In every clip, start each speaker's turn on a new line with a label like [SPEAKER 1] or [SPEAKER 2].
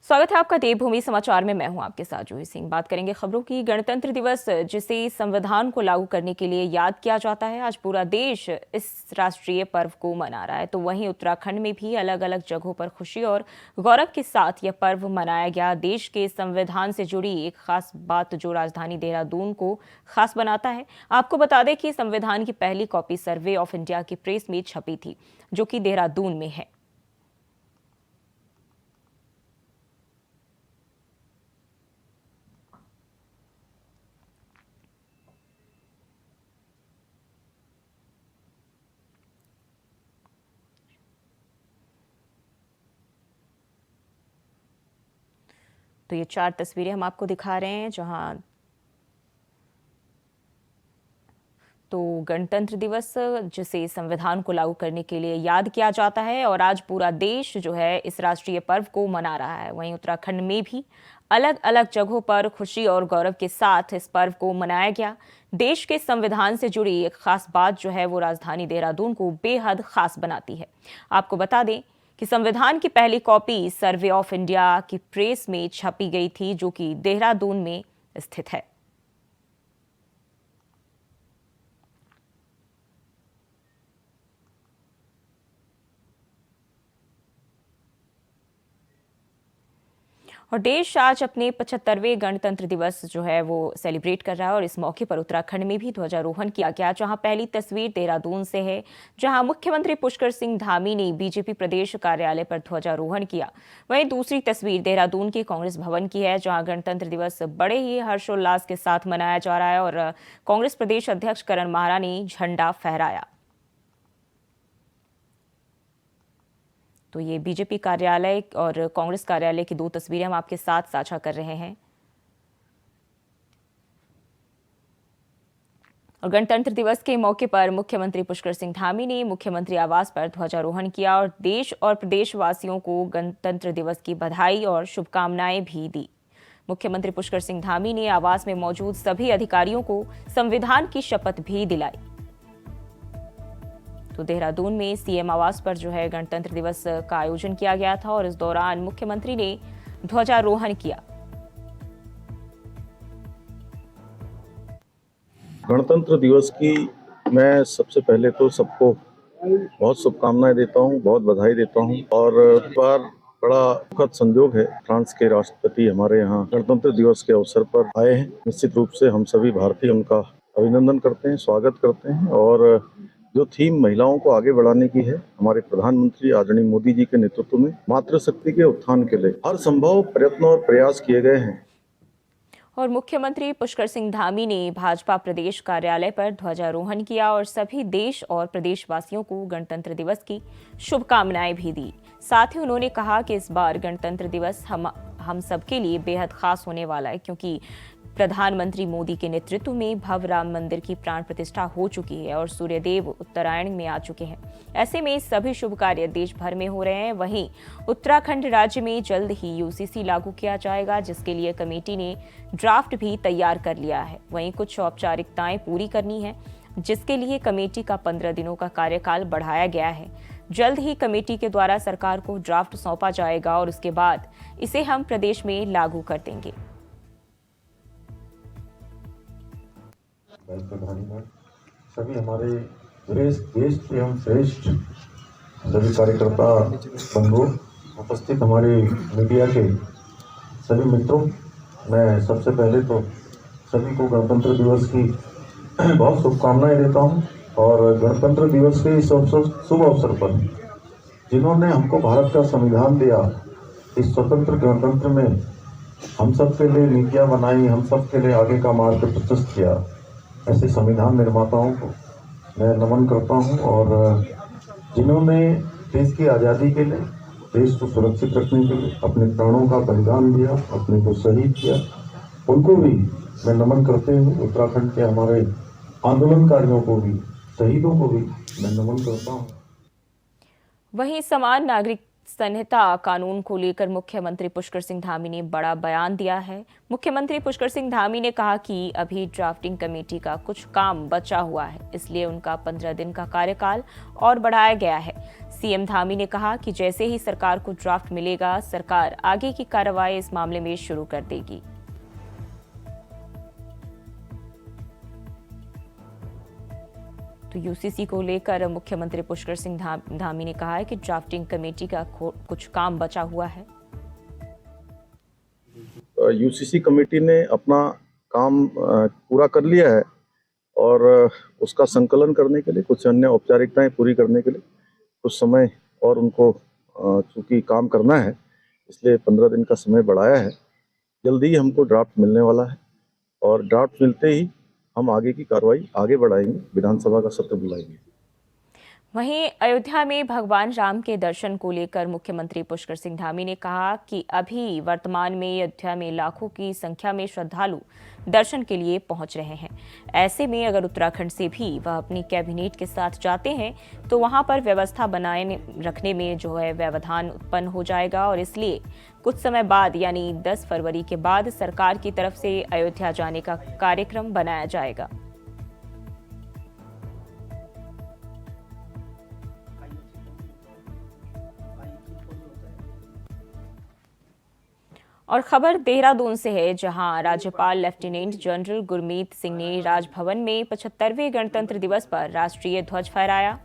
[SPEAKER 1] स्वागत है आपका देवभूमि समाचार में। मैं हूं आपके साथ जूही सिंह। बात करेंगे खबरों की। गणतंत्र दिवस, जिसे संविधान को लागू करने के लिए याद किया जाता है, आज पूरा देश इस राष्ट्रीय पर्व को मना रहा है। तो वहीं उत्तराखंड में भी अलग अलग जगहों पर खुशी और गौरव के साथ यह पर्व मनाया गया। देश के संविधान से जुड़ी एक खास बात जो राजधानी देहरादून को खास बनाता है। आपको बता दें कि संविधान की पहली कॉपी सर्वे ऑफ इंडिया की प्रेस में छपी थी, जो कि देहरादून में है। तो ये 4 तस्वीरें हम आपको दिखा रहे हैं, जहां तो गणतंत्र दिवस, जिसे संविधान को लागू करने के लिए याद किया जाता है, और आज पूरा देश जो है इस राष्ट्रीय पर्व को मना रहा है। वहीं उत्तराखंड में भी अलग अलग जगहों पर खुशी और गौरव के साथ इस पर्व को मनाया गया। देश के संविधान से जुड़ी एक खास बात जो है वो राजधानी देहरादून को बेहद खास बनाती है। आपको बता दें कि संविधान की पहली कॉपी सर्वे ऑफ इंडिया की प्रेस में छपी गई थी, जो कि देहरादून में स्थित है। और देश आज अपने 75वें गणतंत्र दिवस जो है वो सेलिब्रेट कर रहा है, और इस मौके पर उत्तराखंड में भी ध्वजारोहण किया गया। जहां पहली तस्वीर देहरादून से है, जहां मुख्यमंत्री पुष्कर सिंह धामी ने बीजेपी प्रदेश कार्यालय पर ध्वजारोहण किया। वहीं दूसरी तस्वीर देहरादून के कांग्रेस भवन की है, जहां गणतंत्र दिवस बड़े ही हर्षोल्लास के साथ मनाया जा रहा है, और कांग्रेस प्रदेश अध्यक्ष करण माहरा ने झंडा फहराया। तो ये बीजेपी कार्यालय और कांग्रेस कार्यालय की 2 तस्वीरें हम आपके साथ साझा कर रहे हैं। और गणतंत्र दिवस के मौके पर मुख्यमंत्री पुष्कर सिंह धामी ने मुख्यमंत्री आवास पर ध्वजारोहण किया और देश और प्रदेशवासियों को गणतंत्र दिवस की बधाई और शुभकामनाएं भी दी। मुख्यमंत्री पुष्कर सिंह धामी ने आवास में मौजूद सभी अधिकारियों को संविधान की शपथ भी दिलाई। तो देहरादून में सीएम आवास पर जो है गणतंत्र दिवस का आयोजन किया गया था, और इस दौरान मुख्यमंत्री ने ध्वजारोहण किया।
[SPEAKER 2] गणतंत्र दिवस की मैं सबसे पहले तो सबको बहुत शुभकामनाएं देता हूं, बहुत बधाई देता हूं। और इस बार बड़ा दुखद संयोग है, फ्रांस के राष्ट्रपति हमारे यहाँ गणतंत्र दिवस के अवसर पर आए हैं। निश्चित रूप से हम सभी भारतीय उनका अभिनंदन करते हैं, स्वागत करते हैं। और जो थीम महिलाओं को आगे बढ़ाने की है, हमारे प्रधानमंत्री आदरणीय मोदी जी के नेतृत्व में मातृशक्ति के उत्थान के लिए हर संभव प्रयत्न और प्रयास किए गए हैं।
[SPEAKER 1] और मुख्यमंत्री पुष्कर सिंह धामी ने भाजपा प्रदेश कार्यालय पर ध्वजारोहण किया और सभी देश और प्रदेशवासियों को गणतंत्र दिवस की शुभकामनाएं भी दी। साथ ही उन्होंने कहा कि इस बार गणतंत्र दिवस हम सबके लिए बेहद खास होने वाला है, क्योंकि प्रधानमंत्री मोदी के नेतृत्व में भव्य राम मंदिर की प्राण प्रतिष्ठा हो चुकी है और सूर्यदेव उत्तरायण में आ चुके हैं। ऐसे में सभी शुभ कार्य देश भर में हो रहे हैं। वहीं उत्तराखंड राज्य में जल्द ही यूसीसी लागू किया जाएगा, जिसके लिए कमेटी ने ड्राफ्ट भी तैयार कर लिया है। वहीं कुछ औपचारिकताएं पूरी करनी है, जिसके लिए कमेटी का 15 दिनों का कार्यकाल बढ़ाया गया है। जल्द ही कमेटी के द्वारा सरकार को ड्राफ्ट सौंपा जाएगा और उसके बाद इसे हम प्रदेश में लागू कर देंगे।
[SPEAKER 3] सभी हमारे देश के हम श्रेष्ठ सभी कार्यकर्ता बंधु, उपस्थित हमारे मीडिया के सभी मित्रों, मैं सबसे पहले तो सभी को गणतंत्र दिवस की बहुत शुभकामनाएं देता हूं। और गणतंत्र दिवस के इस शुभ अवसर पर जिन्होंने हमको भारत का संविधान दिया, इस स्वतंत्र गणतंत्र में हम सब के लिए नीतियां बनाई, हम सब के लिए आगे का मार्ग प्रशस्त किया, ऐसे संविधान निर्माताओं को मैं नमन करता हूं। और जिन्होंने देश की आज़ादी के लिए, देश को सुरक्षित रखने के लिए अपने प्राणों का बलिदान दिया, अपने को शहीद किया, उनको भी मैं नमन करते हुए उत्तराखंड के हमारे आंदोलनकारियों को भी, शहीदों को भी मैं नमन करता हूं।
[SPEAKER 1] वहीं समान नागरिक संहिता कानून को लेकर मुख्यमंत्री पुष्कर सिंह धामी ने बड़ा बयान दिया है। मुख्यमंत्री पुष्कर सिंह धामी ने कहा कि अभी ड्राफ्टिंग कमेटी का कुछ काम बचा हुआ है, इसलिए उनका 15 दिन का कार्यकाल और बढ़ाया गया है। सीएम धामी ने कहा कि जैसे ही सरकार को ड्राफ्ट मिलेगा, सरकार आगे की कार्रवाई इस मामले में शुरू कर देगी। तो यूसीसी को लेकर मुख्यमंत्री पुष्कर सिंह धामी ने कहा है कि ड्राफ्टिंग कमेटी का कुछ काम बचा हुआ है।
[SPEAKER 2] यूसीसी कमेटी ने अपना काम पूरा कर लिया है और उसका संकलन करने के लिए, कुछ अन्य औपचारिकताएं पूरी करने के लिए कुछ समय और उनको चूंकि काम करना है, इसलिए 15 दिन का समय बढ़ाया है। जल्दी ही हमको ड्राफ्ट मिलने वाला है और ड्राफ्ट मिलते ही हम आगे की कार्रवाई आगे बढ़ाएंगे, विधानसभा का सत्र बुलाएंगे।
[SPEAKER 1] वहीं अयोध्या में भगवान राम के दर्शन को लेकर मुख्यमंत्री पुष्कर सिंह धामी ने कहा कि अभी वर्तमान में अयोध्या में लाखों की संख्या में श्रद्धालु दर्शन के लिए पहुंच रहे हैं। ऐसे में अगर उत्तराखंड से भी वह अपनी कैबिनेट के साथ जाते हैं तो वहां पर व्यवस्था बनाए रखने में जो है व्यवधान उत्पन्न हो जाएगा और इसलिए कुछ समय बाद यानी 10 फरवरी के बाद सरकार की तरफ से अयोध्या जाने का कार्यक्रम बनाया जाएगा। और खबर देहरादून से है, जहां राज्यपाल लेफ्टिनेंट जनरल गुरमीत सिंह ने राजभवन में 75वें गणतंत्र दिवस पर राष्ट्रीय ध्वज फहराया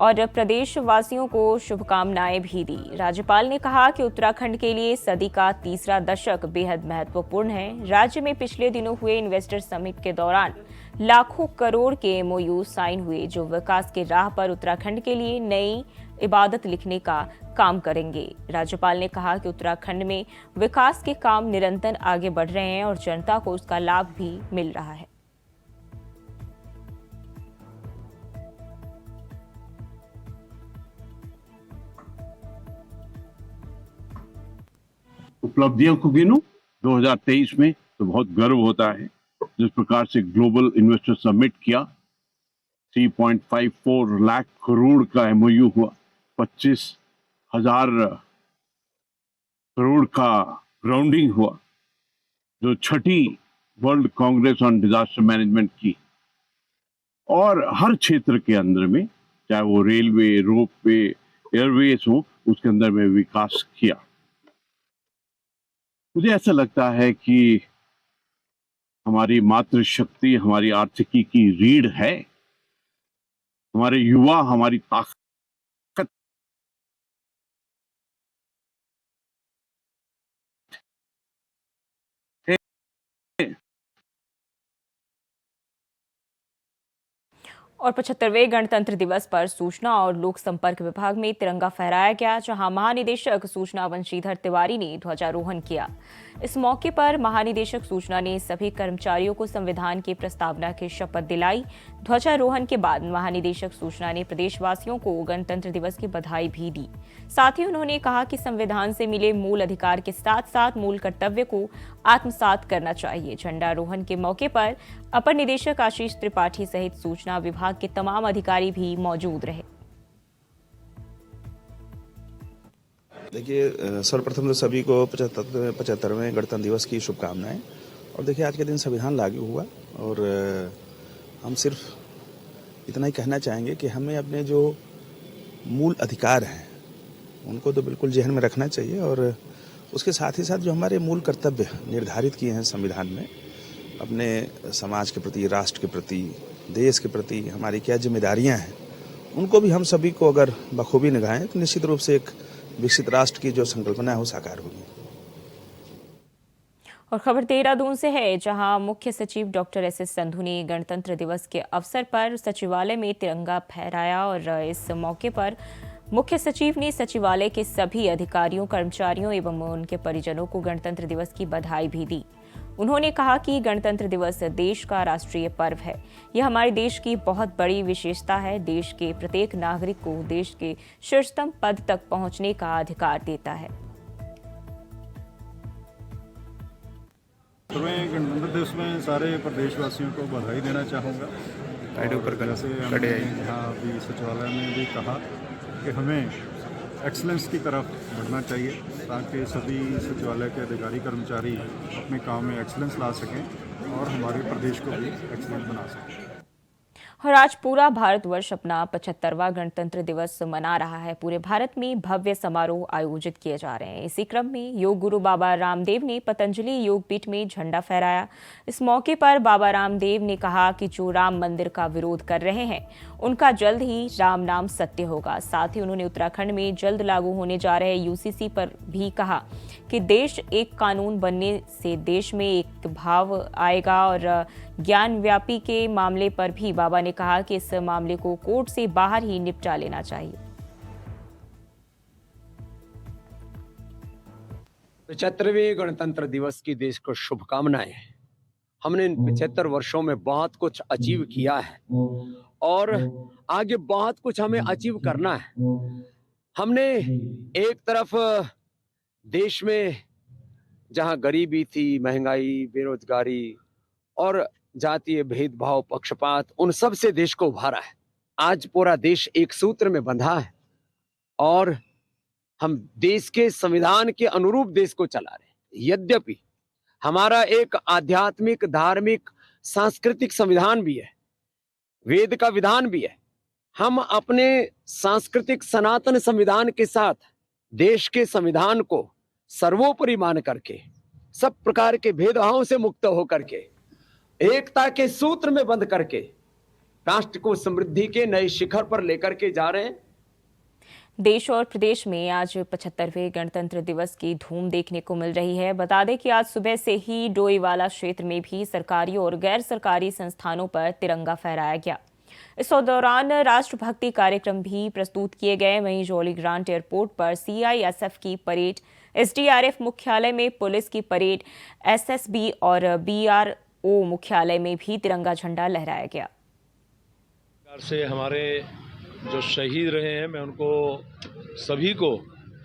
[SPEAKER 1] और प्रदेशवासियों को शुभकामनाएं भी दी। राज्यपाल ने कहा कि उत्तराखंड के लिए सदी का तीसरा दशक बेहद महत्वपूर्ण है। राज्य में पिछले दिनों हुए इन्वेस्टर समिट के दौरान लाखों करोड़ के एमओयू साइन हुए, जो विकास के राह पर उत्तराखंड के लिए नई इबादत लिखने का काम करेंगे। राज्यपाल ने कहा कि उत्तराखंड में विकास के काम निरंतर आगे बढ़ रहे हैं और जनता को उसका लाभ भी मिल रहा है।
[SPEAKER 4] उपलब्धियों को गिनूं 2023 में तो बहुत गर्व होता है। जिस प्रकार से ग्लोबल इन्वेस्टर समिट किया, 3.54 लाख करोड़ का एमओयू हुआ, 25,000 करोड़ का ग्राउंडिंग हुआ, जो छठी world Congress on disaster management की, और हर क्षेत्र के अंदर में, चाहे वो रेलवे, रोपवे, एयरवेज हो, उसके अंदर में विकास किया। मुझे ऐसा लगता है कि हमारी मातृशक्ति हमारी आर्थिकी की रीढ़ है, हमारे युवा हमारी ताकत
[SPEAKER 1] और 75वें गणतंत्र दिवस पर सूचना और लोक संपर्क विभाग में तिरंगा फहराया गया, जहां महानिदेशक सूचना वंशीधर तिवारी ने ध्वजारोहण किया। इस मौके पर महानिदेशक सूचना ने सभी कर्मचारियों को संविधान की प्रस्तावना की शपथ दिलाई। ध्वजारोहण के बाद महानिदेशक सूचना ने प्रदेशवासियों को गणतंत्र दिवस की बधाई भी दी। साथ ही उन्होंने कहा कि संविधान से मिले मूल अधिकार के साथ साथ मूल कर्तव्य को आत्मसात करना चाहिए। झंडारोहण के मौके पर अपर निदेशक आशीष त्रिपाठी सहित सूचना विभाग के तमाम अधिकारी भी मौजूद रहे।
[SPEAKER 5] देखिए, सर्वप्रथम तो सभी को 75वें गणतंत्र दिवस की शुभकामनाएं। और देखिए, आज के दिन संविधान लागू हुआ और हम सिर्फ इतना ही कहना चाहेंगे कि हमें अपने जो मूल अधिकार हैं उनको तो बिल्कुल जहन में रखना चाहिए और उसके साथ ही साथ जो हमारे मूल कर्तव्य निर्धारित किए हैं संविधान में, अपने समाज के प्रति, राष्ट्र के प्रति, देश के प्रति हमारी क्या जिम्मेदारियां हैं, उनको भी हम सभी को अगर बखूबी निभाएं तो निश्चित रूप से एक विकसित राष्ट्र की जो संकल्पना है वो साकार होगी।
[SPEAKER 1] और खबर देहरादून से है, जहां मुख्य सचिव डॉक्टर एस.एस. संधू ने गणतंत्र दिवस के अवसर पर सचिवालय में तिरंगा फहराया और इस मौके पर मुख्य सचिव ने सचिवालय के सभी अधिकारियों, कर्मचारियों एवं उनके परिजनों को गणतंत्र दिवस की बधाई भी दी। उन्होंने कहा कि गणतंत्र दिवस देश का राष्ट्रीय पर्व है। यह हमारे देश की बहुत बड़ी विशेषता है। देश के प्रत्येक नागरिक को देश के शीर्षतम पद तक पहुंचने का अधिकार देता है।
[SPEAKER 6] गणतंत्र दिवस में सारे प्रदेशवासियों को बधाई देना चाहूँगा। जैसे हमने यहाँ अभी सचिवालय में भी कहा कि हमें एक्सलेंस की तरफ बढ़ना चाहिए ताकि सभी सचिवालय के अधिकारी कर्मचारी अपने काम में एक्सलेंस ला सकें और हमारे प्रदेश को भी एक्सलेंट बना सकें।
[SPEAKER 1] और आज पूरा भारतवर्ष अपना 75वां गणतंत्र दिवस मना रहा है। पूरे भारत में भव्य समारोह आयोजित किए जा रहे हैं। इसी क्रम में योग गुरु बाबा रामदेव ने पतंजलि योगपीठ में झंडा फहराया। इस मौके पर बाबा रामदेव ने कहा कि जो राम मंदिर का विरोध कर रहे हैं उनका जल्द ही राम नाम सत्य होगा। साथ ही उन्होंने उत्तराखंड में जल्द लागू होने जा रहे यूसीसी पर भी कहा कि देश एक कानून बनने से देश में एक भाव आएगा। और ज्ञान व्यापी के मामले पर भी बाबा ने कहा कि इस मामले को कोर्ट से बाहर ही निपटा लेना चाहिए।
[SPEAKER 7] 75वें गणतंत्र दिवस की देश को शुभकामनाएं। हमने इन 75 वर्षों में बहुत कुछ अचीव किया है और आगे बहुत कुछ हमें अचीव करना है। हमने एक तरफ देश में जहां गरीबी थी, महंगाई, बेरोजगारी और जातीय भेदभाव, पक्षपात, उन सब से देश को उभारा है। आज पूरा देश एक सूत्र में बंधा है और हम देश के संविधान के अनुरूप देश को चला रहे हैं। यद्यपि हमारा एक आध्यात्मिक, धार्मिक, सांस्कृतिक संविधान भी है, वेद का विधान भी है। हम अपने सांस्कृतिक सनातन संविधान के साथ देश के संविधान को सर्वोपरि मान करके, सब प्रकार के भेदभावों से मुक्त होकर के, एकता के सूत्र में बंध करके राष्ट्र को समृद्धि के नए शिखर पर लेकर के जा रहे हैं।
[SPEAKER 1] देश और प्रदेश में आज 75वें गणतंत्र दिवस की धूम देखने को मिल रही है। बता दें कि आज सुबह से ही डोईवाला क्षेत्र में भी सरकारी और गैर सरकारी संस्थानों पर तिरंगा फहराया गया। इस दौरान राष्ट्रभक्ति कार्यक्रम भी प्रस्तुत किए गए। वहीं जॉली ग्रांट एयरपोर्ट पर सीआईएसएफ की परेड, एसडीआरएफ मुख्यालय में पुलिस की परेड, एसएसबी और बीआरओ मुख्यालय में भी तिरंगा झंडा लहराया गया।
[SPEAKER 8] से हमारे जो शहीद रहे हैं, मैं उनको सभी को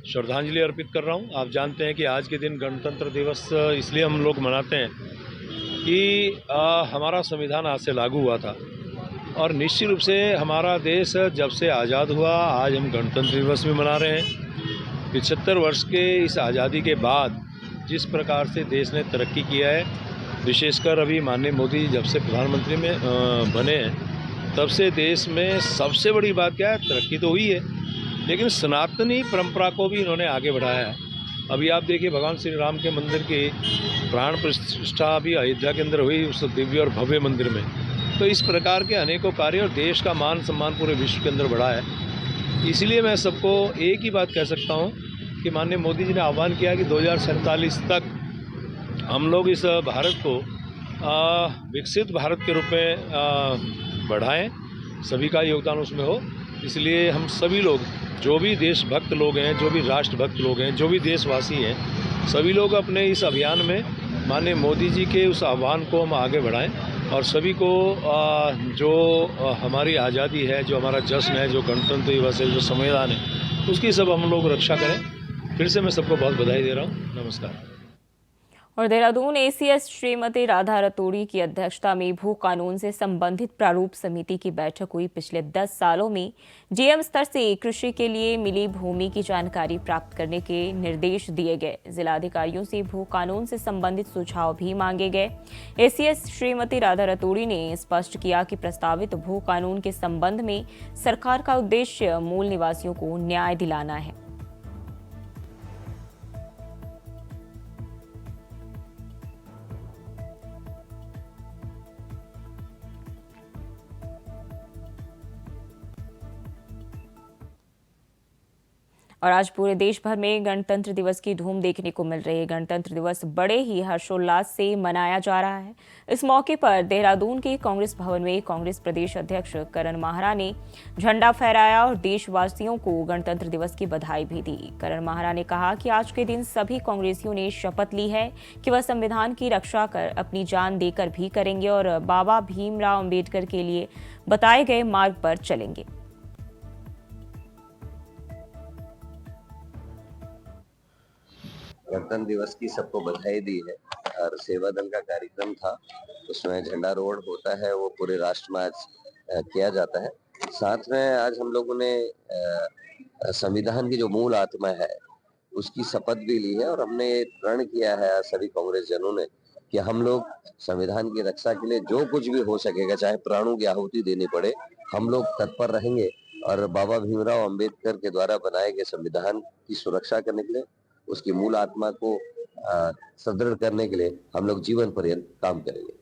[SPEAKER 8] श्रद्धांजलि अर्पित कर रहा हूं। आप जानते हैं कि आज के दिन गणतंत्र दिवस इसलिए हम लोग मनाते हैं कि हमारा संविधान आज से लागू हुआ था और निश्चित रूप से हमारा देश जब से आज़ाद हुआ, आज हम गणतंत्र दिवस भी मना रहे हैं। 75 वर्ष के इस आज़ादी के बाद जिस प्रकार से देश ने तरक्की किया है, विशेषकर अभी माननीय मोदी जब से प्रधानमंत्री में बने हैं, तब से देश में सबसे बड़ी बात क्या है, तरक्की तो हुई है, लेकिन सनातनी परंपरा को भी इन्होंने आगे बढ़ाया है। अभी आप देखिए, भगवान श्री राम के मंदिर की प्राण प्रतिष्ठा भी अयोध्या के अंदर हुई, उस दिव्य और भव्य मंदिर में। तो इस प्रकार के अनेकों कार्य और देश का मान सम्मान पूरे विश्व के अंदर बढ़ा है। इसलिए मैं सबको एक ही बात कह सकता हूँ कि माननीय मोदी जी ने आह्वान किया कि 2047 तक हम लोग इस भारत को विकसित भारत के रूप में बढ़ाएं, सभी का योगदान उसमें हो। इसलिए हम सभी लोग, जो भी देशभक्त लोग हैं, जो भी राष्ट्रभक्त लोग हैं, जो भी देशवासी हैं, सभी लोग अपने इस अभियान में माननीय मोदी जी के उस आह्वान को हम आगे बढ़ाएं और सभी को जो हमारी आज़ादी है, जो हमारा जश्न है, जो गणतंत्र दिवस है, जो संविधान है, उसकी सब हम लोग रक्षा करें। फिर से मैं सबको बहुत बधाई दे रहा हूँ। नमस्कार।
[SPEAKER 1] और देहरादून एसीएस श्रीमती राधा रतोड़ी की अध्यक्षता में भू कानून से संबंधित प्रारूप समिति की बैठक हुई। पिछले 10 सालों में जीएम स्तर से कृषि के लिए मिली भूमि की जानकारी प्राप्त करने के निर्देश दिए गए। जिलाधिकारियों से भू कानून से संबंधित सुझाव भी मांगे गए। एसीएस श्रीमती राधा रतोड़ी ने स्पष्ट किया कि प्रस्तावित भू कानून के संबंध में सरकार का उद्देश्य मूल निवासियों को न्याय दिलाना है। और आज पूरे देश भर में गणतंत्र दिवस की धूम देखने को मिल रही है। गणतंत्र दिवस बड़े ही हर्षोल्लास से मनाया जा रहा है। इस मौके पर देहरादून के कांग्रेस भवन में कांग्रेस प्रदेश अध्यक्ष करण माहरा ने झंडा फहराया और देशवासियों को गणतंत्र दिवस की बधाई भी दी। करण माहरा ने कहा कि आज के दिन सभी कांग्रेसियों ने शपथ ली है कि वह संविधान की रक्षा कर अपनी जान देकर भी करेंगे और बाबा भीमराव अम्बेडकर के लिए बताए गए मार्ग पर चलेंगे।
[SPEAKER 9] गणतंत्र दिवस की सबको बधाई दी है और सेवा दल का कार्यक्रम था, उसमें झंडा रोड होता है, वो पूरे राष्ट्र में आज किया जाता है। साथ में आज हम लोगों ने संविधान की जो मूल आत्मा है उसकी शपथ भी ली है और हमने प्रण किया है सभी कांग्रेस जनों ने कि हम लोग संविधान की रक्षा के लिए जो कुछ भी हो सकेगा, चाहे प्राणों की आहुति देनी पड़े, हम लोग तत्पर रहेंगे और बाबा भीमराव अंबेडकर के द्वारा बनाए गए संविधान की सुरक्षा करने के लिए, उसकी मूल आत्मा को सुदृढ़ करने के लिए हम लोग जीवन पर्यंत काम करेंगे।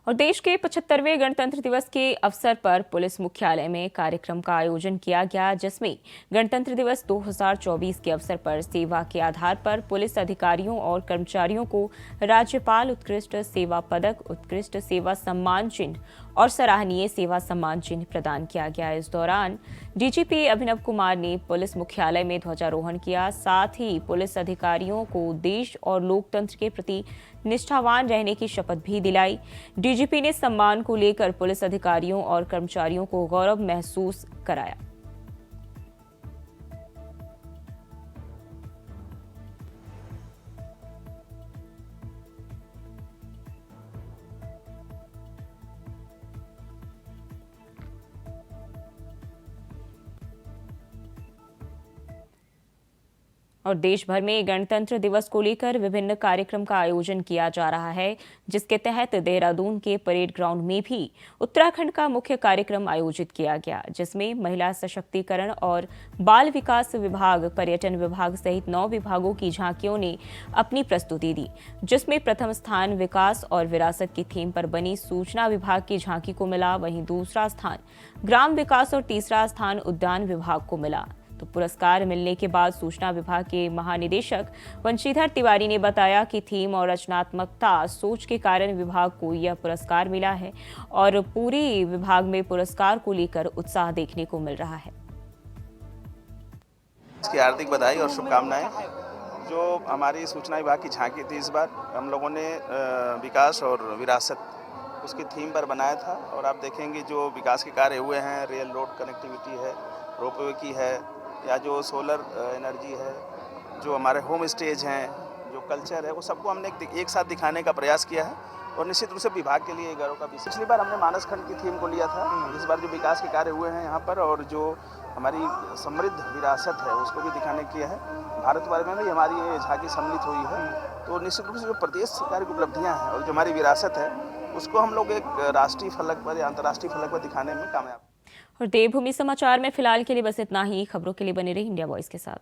[SPEAKER 1] और देश के 75वें गणतंत्र दिवस के अवसर पर पुलिस मुख्यालय में कार्यक्रम का आयोजन किया गया, जिसमें गणतंत्र दिवस 2024 के अवसर पर सेवा के आधार पर पुलिस अधिकारियों और कर्मचारियों को राज्यपाल उत्कृष्ट सेवा पदक, उत्कृष्ट सेवा सम्मान चिन्ह और सराहनीय सेवा सम्मान चिन्ह प्रदान किया गया। इस दौरान डीजीपी अभिनव कुमार ने पुलिस मुख्यालय में ध्वजारोहण किया। साथ ही पुलिस अधिकारियों को देश और लोकतंत्र के प्रति निष्ठावान रहने की शपथ भी दिलाई। डीजीपी ने सम्मान को लेकर पुलिस अधिकारियों और कर्मचारियों को गौरव महसूस कराया। और देश भर में गणतंत्र दिवस को लेकर विभिन्न कार्यक्रम का आयोजन किया जा रहा है, जिसके तहत देहरादून के परेड ग्राउंड में भी उत्तराखंड का मुख्य कार्यक्रम आयोजित किया गया, जिसमें महिला सशक्तिकरण और बाल विकास विभाग, पर्यटन विभाग सहित 9 विभागों की झांकियों ने अपनी प्रस्तुति दी, जिसमें प्रथम स्थान विकास और विरासत की थीम पर बनी सूचना विभाग की झांकी को मिला। वहीं दूसरा स्थान ग्राम विकास और तीसरा स्थान उद्यान विभाग को मिला। तो पुरस्कार मिलने के बाद सूचना विभाग के महानिदेशक वंशीधर तिवारी ने बताया कि थीम और रचनात्मकता सोच के कारण विभाग को यह पुरस्कार मिला है और पूरी विभाग में पुरस्कार को लेकर उत्साह देखने को मिल रहा है।
[SPEAKER 5] इसकी हार्दिक बधाई और शुभकामनाएं। जो हमारी सूचना विभाग की झांकी थी, इस बार हम लोगों ने विकास और विरासत उसकी थीम पर बनाया था और आप देखेंगे जो विकास के कार्य हुए हैं, रेल रोड कनेक्टिविटी है, रोपवे की है, या जो सोलर एनर्जी है, जो हमारे होम स्टेज हैं, जो कल्चर है, वो सबको हमने एक साथ दिखाने का प्रयास किया है और निश्चित रूप से विभाग के लिए गौरव का विषय। पिछली बार हमने मानस खंड की थीम को लिया था, इस बार जो विकास के कार्य हुए हैं यहाँ पर और जो हमारी समृद्ध विरासत है उसको भी दिखाने किया है। भारत भर में भी हमारी ये झांकी सम्मिलित हुई है, तो निश्चित रूप से जो प्रदेश सरकार की उपलब्धियाँ हैं और जो हमारी विरासत है उसको हम लोग एक राष्ट्रीय फलक पर या अंतर्राष्ट्रीय फलक पर दिखाने में कामयाब।
[SPEAKER 1] और देवभूमि समाचार में फिलहाल के लिए बस इतना ही। खबरों के लिए बने रहिए इंडिया वॉइस के साथ।